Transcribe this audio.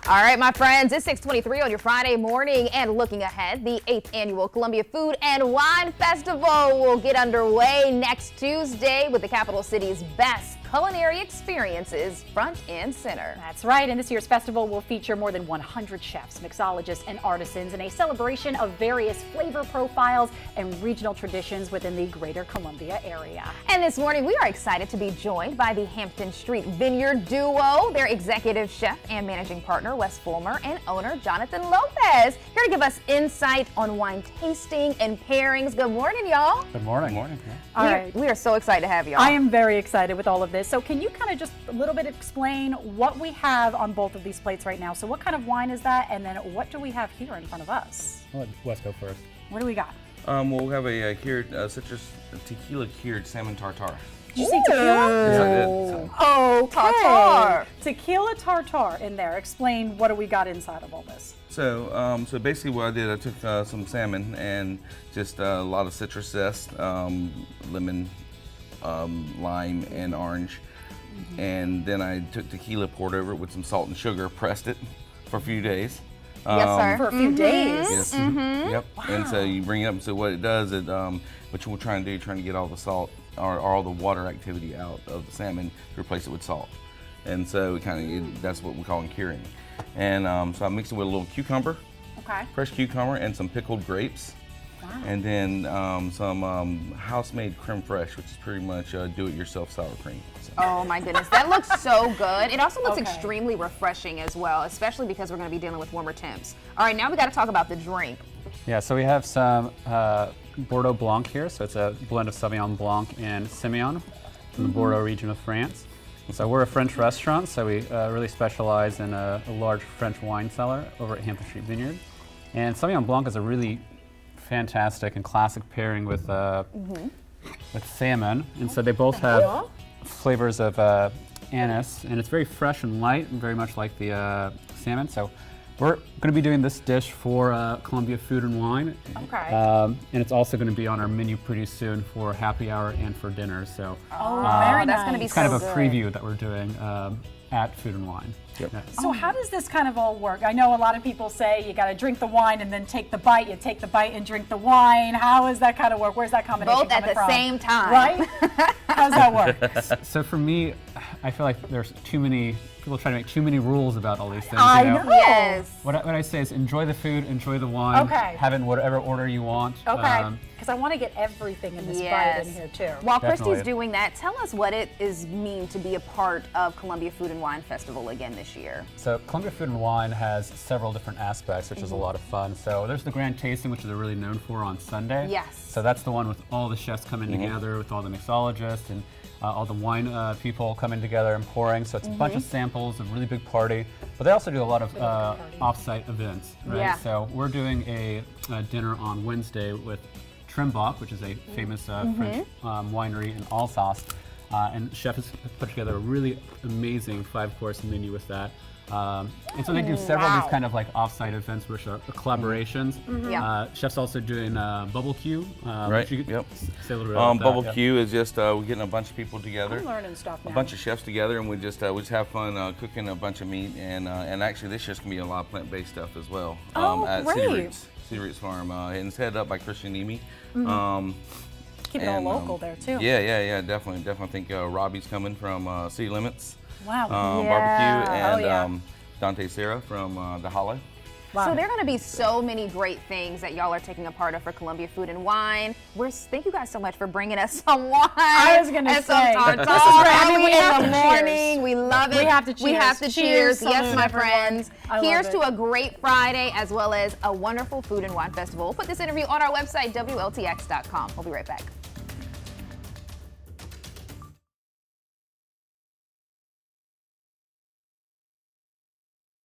All right, my friends, it's 6:23 on your Friday morning, and looking ahead, the 8th Annual Columbia Food and Wine Festival will get underway next Tuesday with the capital city's best culinary experiences front and center. That's right, and this year's festival will feature more than 100 chefs, mixologists, and artisans in a celebration of various flavor profiles and regional traditions within the greater Columbia area. And this morning, we are excited to be joined by the Hampton Street Vineyard duo, their executive chef and managing partner, Wes Fulmer, and owner, Jonathan Lopez, here to give us insight on wine tasting and pairings. Good morning, y'all. Good morning. Good morning. All right. We are so excited to have y'all. I am very excited with all of this. So can you kind of just a little bit explain what we have on both of these plates right now? So what kind of wine is that? And then what do we have here in front of us? I'll let Wes go first. What do we got? We'll have a cured citrus tequila cured salmon tartare. Did you say tequila? Oh, tartare. Tequila tartare in there. Explain what do we got inside of all this? So basically what I did, I took some salmon and just a lot of citrus zest, lemon, lime, and orange. And then I took tequila, poured over it with some salt and sugar, pressed it for a few days. Yes, sir. For a few days? Yes. Yep. Wow. And so you bring it up. So what it does is, what you're trying to do, trying to get all the salt or all the water activity out of the salmon to replace it with salt. And so that's what we call curing. And so I mixed it with a little cucumber, fresh cucumber, and some pickled grapes. Wow. And then some house-made creme fraiche, which is pretty much do-it-yourself sour cream. So. Oh my goodness, that looks so good. It also looks extremely refreshing as well, especially because we're going to be dealing with warmer temps. All right, now we got to talk about the drink. Yeah, so we have some Bordeaux Blanc here. So it's a blend of Sauvignon Blanc and Semillon from the Bordeaux region of France. So we're a French restaurant, so we really specialize in a large French wine cellar over at Hampton Street Vineyard. And Sauvignon Blanc is a really fantastic and classic pairing with salmon. And so they both have flavors of anise, and it's very fresh and light, and very much like the salmon. So we're going to be doing this dish for Columbia Food and Wine. And it's also going to be on our menu pretty soon for happy hour and for dinner. So very nice. That's going to be it's kind of a preview that we're doing at Food and Wine. Yep. Yeah. So how does this kind of all work? I know a lot of people say you got to drink the wine and then take the bite. You take the bite and drink the wine. How does that kind of work? Where's that combination Both at coming the from? same time. Right? How does that work? So for me, I feel like there's too many people try to make too many rules about all these things. I you know? know. Yes. What I say is enjoy the food, enjoy the wine, have it in whatever order you want. Because I want to get everything in this bite in here too. While Definitely. Christy's doing that, tell us what it mean to be a part of Columbia Food and Wine Festival again this year. So Columbia Food and Wine has several different aspects, which is a lot of fun. So there's the grand tasting, which they're really known for on Sunday. Yes. So that's the one with all the chefs coming together, with all the mixologists and all the wine people coming together and pouring. So it's a bunch of samples, a really big party. But they also do a lot of off-site events, right? Yeah. So we're doing a dinner on Wednesday with Trimbach, which is a famous French winery in Alsace. And chef has put together a really amazing 5-course menu with that. And so they do several of these kind of like off-site events, which are collaborations. Chef's also doing Bubble Q. Right. Say a little bit about Bubble that. Q is just we're getting a bunch of people together. I'm learning stuff now. A bunch of chefs together, and we just have fun cooking a bunch of meat, and actually this year's gonna be a lot of plant-based stuff as well. At Cedar Roots Farm, and it's headed up by Christian Nemi. Keep it all local there too. Yeah, definitely. I think Robbie's coming from City Limits. Wow. Barbecue, and Dante Serra from the Hollow. Wow. So there are going to be so many great things that y'all are taking a part of for Columbia Food and Wine. Thank you guys so much for bringing us some wine. I was going to say, some this is tartare. great. I mean, we have in the to morning. cheers. We love it. We have to cheers. We have to cheers. Yes, Salute my everyone. friends. I love Here's it. to a great Friday as well as a wonderful food and wine festival. We'll put this interview on our website, WLTX.com. We'll be right back.